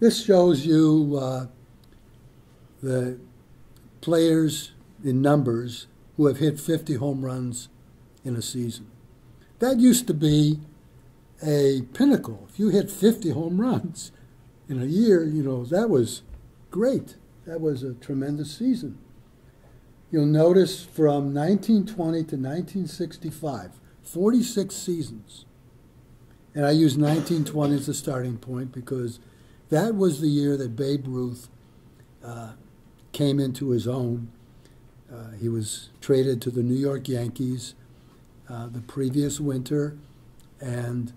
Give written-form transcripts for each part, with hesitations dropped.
This shows you the players in numbers who have hit 50 home runs in a season. That used to be a pinnacle. If you hit 50 home runs in a year, that was great. That was a tremendous season. You'll notice from 1920 to 1965, 46 seasons. And I use 1920 as the starting point because that was the year that Babe Ruth came into his own. He was traded to the New York Yankees the previous winter and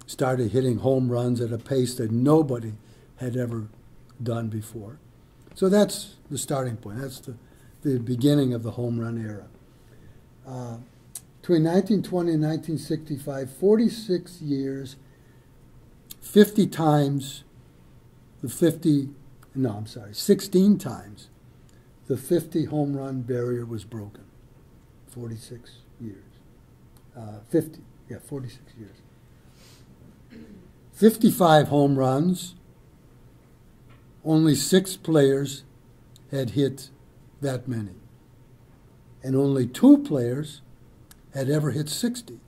started hitting home runs at a pace that nobody had ever done before. So that's the starting point. That's the beginning of the home run era. Between 1920 and 1965, 46 years, 16 times the 50 home run barrier was broken. 46 years. 46 years. 55 home runs, only 6 players had hit that many. And only 2 players had ever hit 60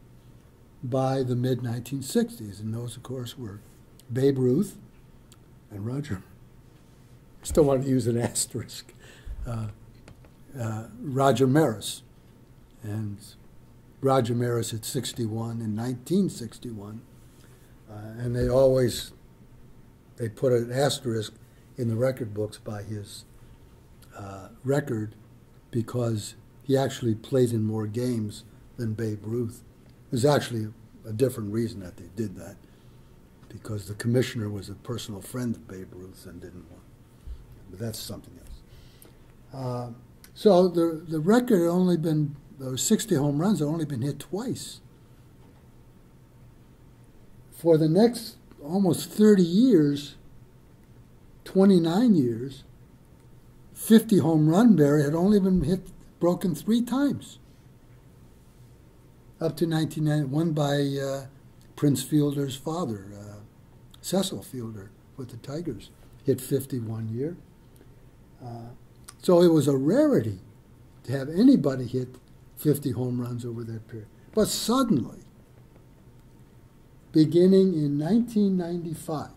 by the mid-1960s. And those, of course, were Babe Ruth and Roger. Still want to use an asterisk. Roger Maris. And Roger Maris hit 61 in 1961. And they put an asterisk in the record books by his record because he actually played in more games than Babe Ruth. There's actually a different reason that they did that, because the commissioner was a personal friend of Babe Ruth and didn't want. But that's something else. So the record had only been, those 60 home runs had only been hit twice. For the next almost 30 years, 29 years, 50 home run barrier had only been broken 3 times. Up to 1990, one by Prince Fielder's father, Cecil Fielder with the Tigers, hit 50 one year. So it was a rarity to have anybody hit 50 home runs over that period. But suddenly, beginning in 1995,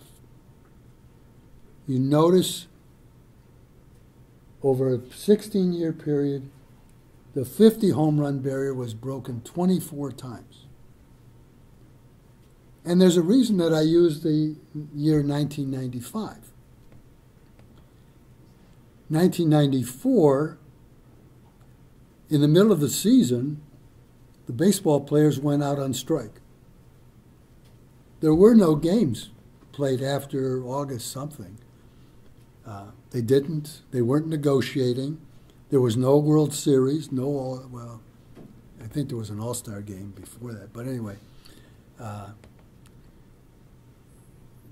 you notice over a 16-year period, the 50 home run barrier was broken 24 times. And there's a reason that I use the year 1995. 1994, in the middle of the season, the baseball players went out on strike. There were no games played after August something. They weren't negotiating. There was no World Series, I think there was an All-Star game before that. But anyway,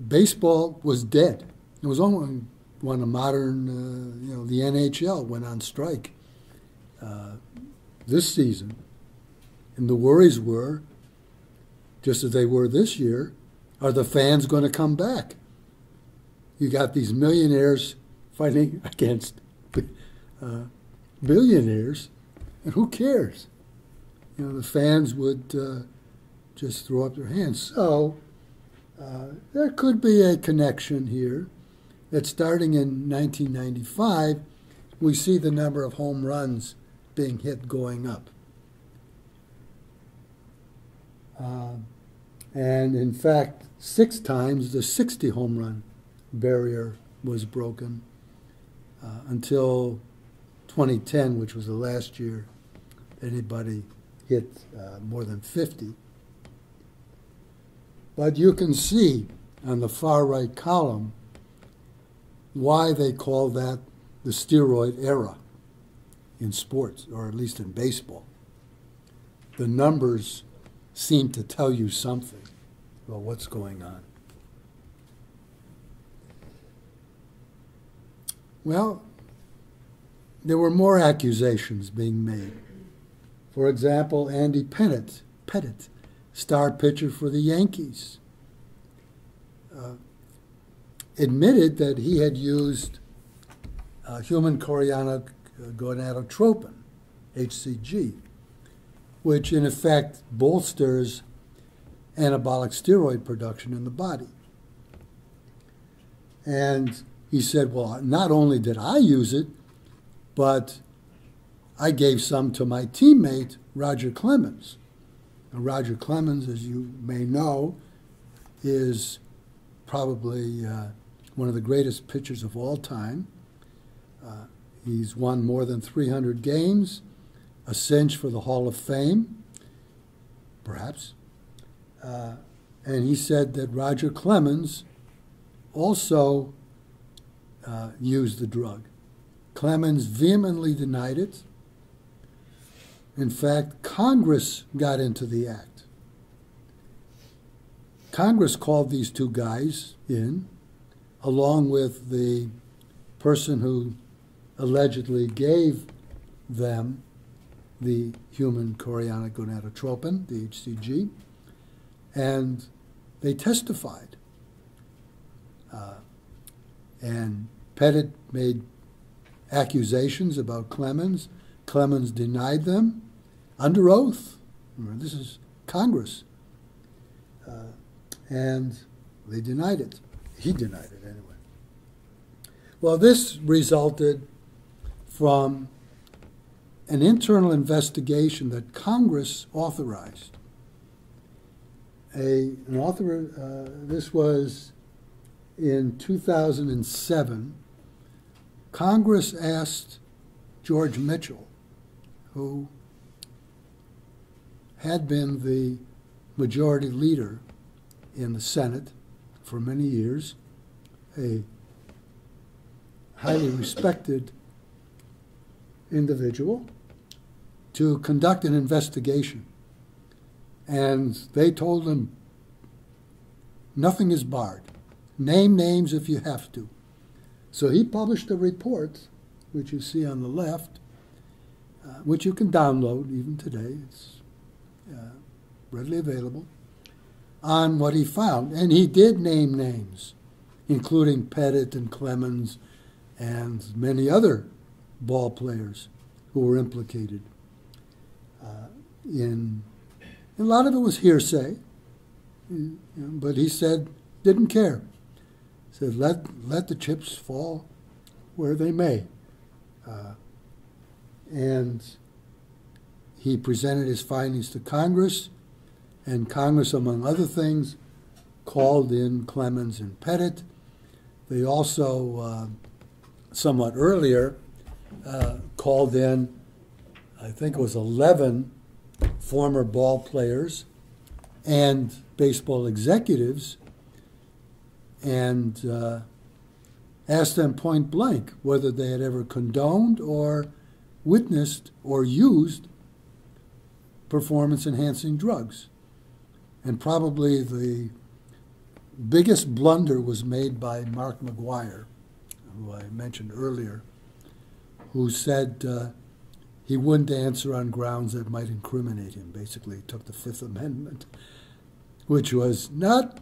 baseball was dead. It was only when the modern, the NHL went on strike this season. And the worries were, just as they were this year, are the fans going to come back? You got these millionaires fighting against billionaires, and who cares? The fans would just throw up their hands. So there could be a connection here that starting in 1995, we see the number of home runs being hit going up. And in fact, 6 times the 60 home run barrier was broken until 2010, which was the last year anybody hit more than 50. But you can see on the far right column why they call that the steroid era in sports, or at least in baseball. The numbers seem to tell you something about what's going on. Well, there were more accusations being made. For example, Andy Pettitte, star pitcher for the Yankees, admitted that he had used human chorionic gonadotropin, HCG, which in effect bolsters anabolic steroid production in the body. And he said, well, not only did I use it, but I gave some to my teammate, Roger Clemens. And Roger Clemens, as you may know, is probably one of the greatest pitchers of all time. He's won more than 300 games, a cinch for the Hall of Fame, perhaps. And he said that Roger Clemens also used the drug. Clemens vehemently denied it. In fact, Congress got into the act. Congress called these two guys in, along with the person who allegedly gave them the human chorionic gonadotropin, the HCG, and they testified. And Pettit made accusations about Clemens. Clemens denied them under oath. Remember, this is Congress. And they denied it. He denied it anyway. Well, this resulted from an internal investigation that Congress authorized. This was in 2007. Congress asked George Mitchell, who had been the majority leader in the Senate for many years, a highly respected individual, to conduct an investigation. And they told him, nothing is barred. Name names if you have to. So he published a report, which you see on the left, which you can download even today. It's readily available, on what he found. And he did name names, including Pettit and Clemens and many other ball players who were implicated. A lot of it was hearsay, but he said, didn't care. Said, let the chips fall where they may. And he presented his findings to Congress, and Congress, among other things, called in Clemens and Pettit. They also, somewhat earlier, called in, I think it was 11 former ball players and baseball executives, and asked them point blank whether they had ever condoned or witnessed or used performance-enhancing drugs. And probably the biggest blunder was made by Mark McGuire, who I mentioned earlier, who said he wouldn't answer on grounds that might incriminate him. Basically, he took the Fifth Amendment, which was not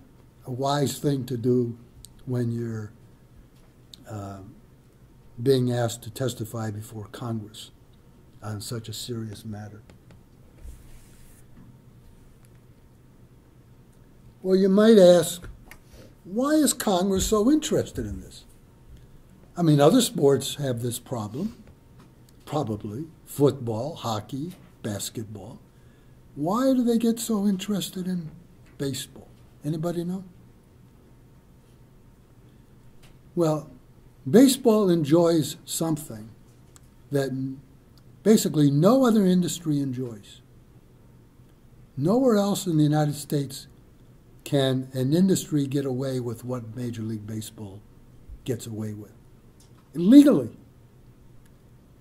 a wise thing to do when you're being asked to testify before Congress on such a serious matter. Well, you might ask, why is Congress so interested in this? I mean, other sports have this problem, probably. Football, hockey, basketball. Why do they get so interested in baseball? Anybody know? Well, baseball enjoys something that basically no other industry enjoys. Nowhere else in the United States can an industry get away with what Major League Baseball gets away with. Legally.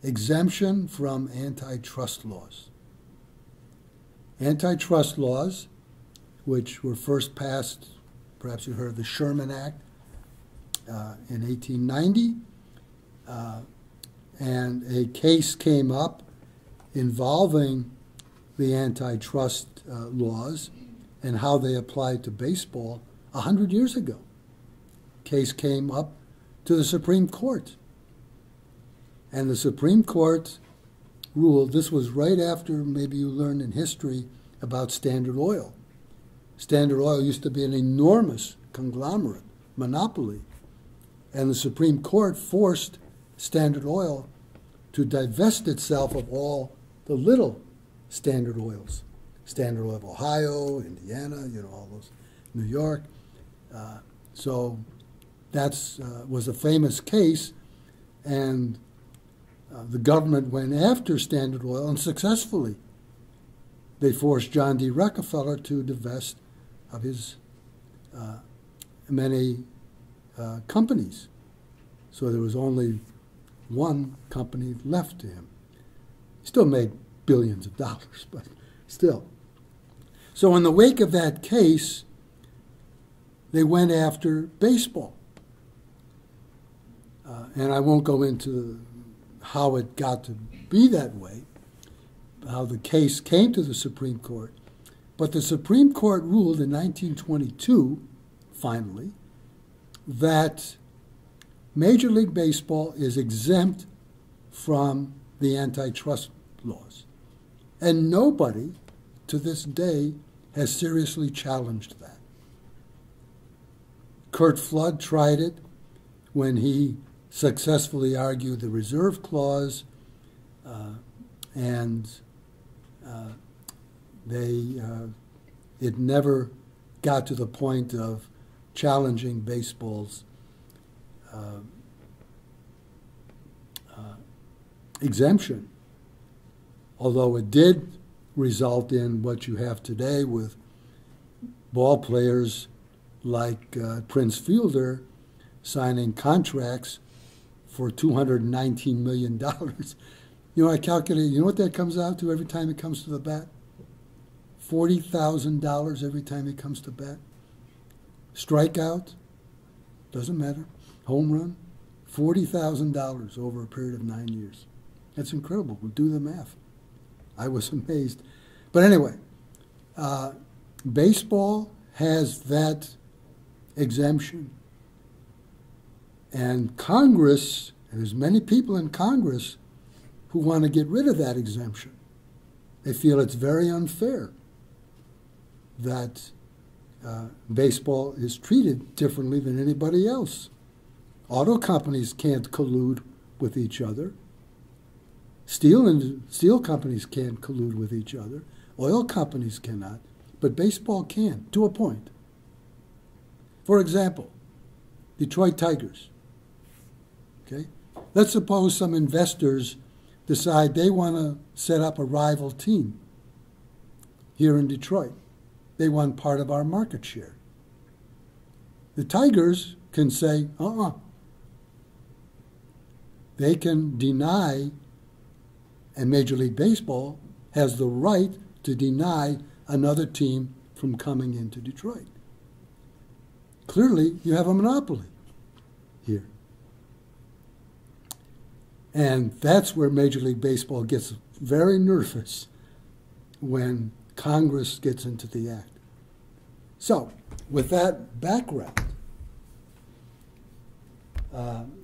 Exemption from antitrust laws. Antitrust laws, which were first passed, perhaps you heard of the Sherman Act in 1890, and a case came up involving the antitrust laws and how they applied to baseball 100 years ago. case came up to the Supreme Court. And the Supreme Court ruled, this was right after maybe you learned in history about Standard Oil. Standard Oil used to be an enormous conglomerate, monopoly. And the Supreme Court forced Standard Oil to divest itself of all the little Standard Oils. Standard Oil of Ohio, Indiana, all those, New York. So that's was a famous case, and the government went after Standard Oil, and successfully. They forced John D. Rockefeller to divest of his many companies. So there was only one company left to him. He still made billions of dollars, but still. So in the wake of that case, they went after baseball. And I won't go into how it got to be that way, how the case came to the Supreme Court. But the Supreme Court ruled in 1922, finally, that Major League Baseball is exempt from the antitrust laws. And nobody to this day has seriously challenged that. Curt Flood tried it when he successfully argued the reserve clause, and it never got to the point of challenging baseball's exemption, although it did result in what you have today with ball players like Prince Fielder signing contracts for $219 million. I calculated, you know what that comes out to every time he comes to the bat? $40,000 every time he comes to bat. Strikeout, doesn't matter. Home run, $40,000 over a period of 9 years. That's incredible. We'll do the math. I was amazed. But anyway, baseball has that exemption. And Congress, and there's many people in Congress who want to get rid of that exemption. They feel it's very unfair that baseball is treated differently than anybody else. Auto companies can't collude with each other. Steel companies can't collude with each other. Oil companies cannot. But baseball can, to a point. For example, Detroit Tigers. Okay? Let's suppose some investors decide they want to set up a rival team here in Detroit. They want part of our market share. The Tigers can say, They can deny, and Major League Baseball has the right to deny another team from coming into Detroit. Clearly, you have a monopoly here. And that's where Major League Baseball gets very nervous when Congress gets into the act. So, with that background,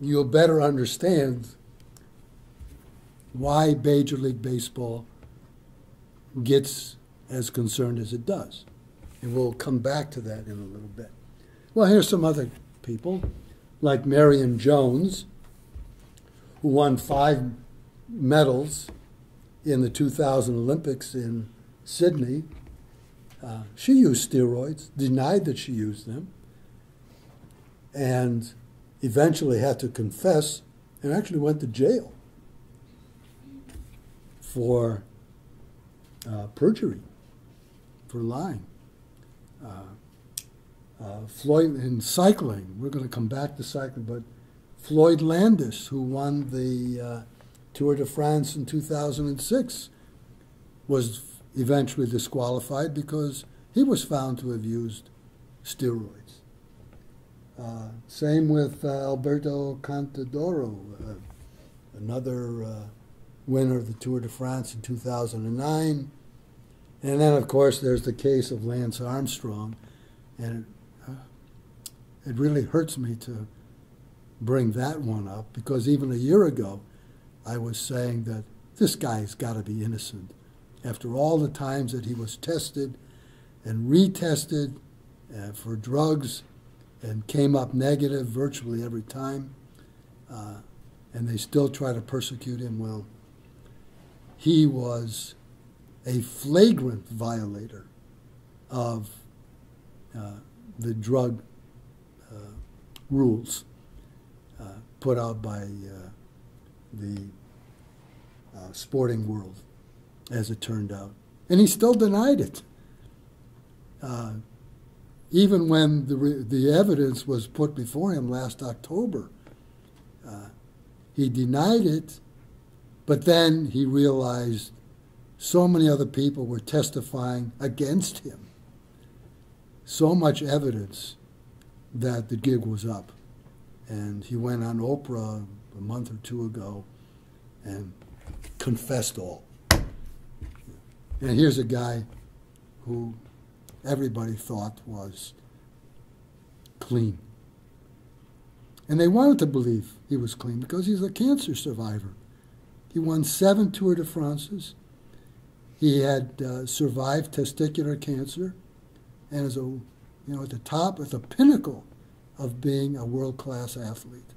you'll better understand why Major League Baseball gets as concerned as it does. And we'll come back to that in a little bit. Well, here's some other people, like Marion Jones, who won 5 medals in the 2000 Olympics in Sydney. She used steroids, denied that she used them, and eventually had to confess and actually went to jail for perjury, for lying. Floyd, in cycling, we're going to come back to cycling, but Floyd Landis, who won the Tour de France in 2006, was eventually disqualified because he was found to have used steroids. Same with Alberto Contador, another winner of the Tour de France in 2009. And then, of course, there's the case of Lance Armstrong. And it really hurts me to bring that one up, because even a year ago I was saying that this guy's got to be innocent. After all the times that he was tested and retested for drugs and came up negative virtually every time, and they still try to persecute him, well, he was a flagrant violator of the drug rules put out by the sporting world, as it turned out. And he still denied it. Even when the evidence was put before him last October, he denied it, but then he realized so many other people were testifying against him. So much evidence that the gig was up. And he went on Oprah a month or two ago and confessed all. And here's a guy who everybody thought was clean. And they wanted to believe he was clean because he's a cancer survivor. He won 7 Tour de France's. He had survived testicular cancer and is at the top, at the pinnacle of being a world-class athlete.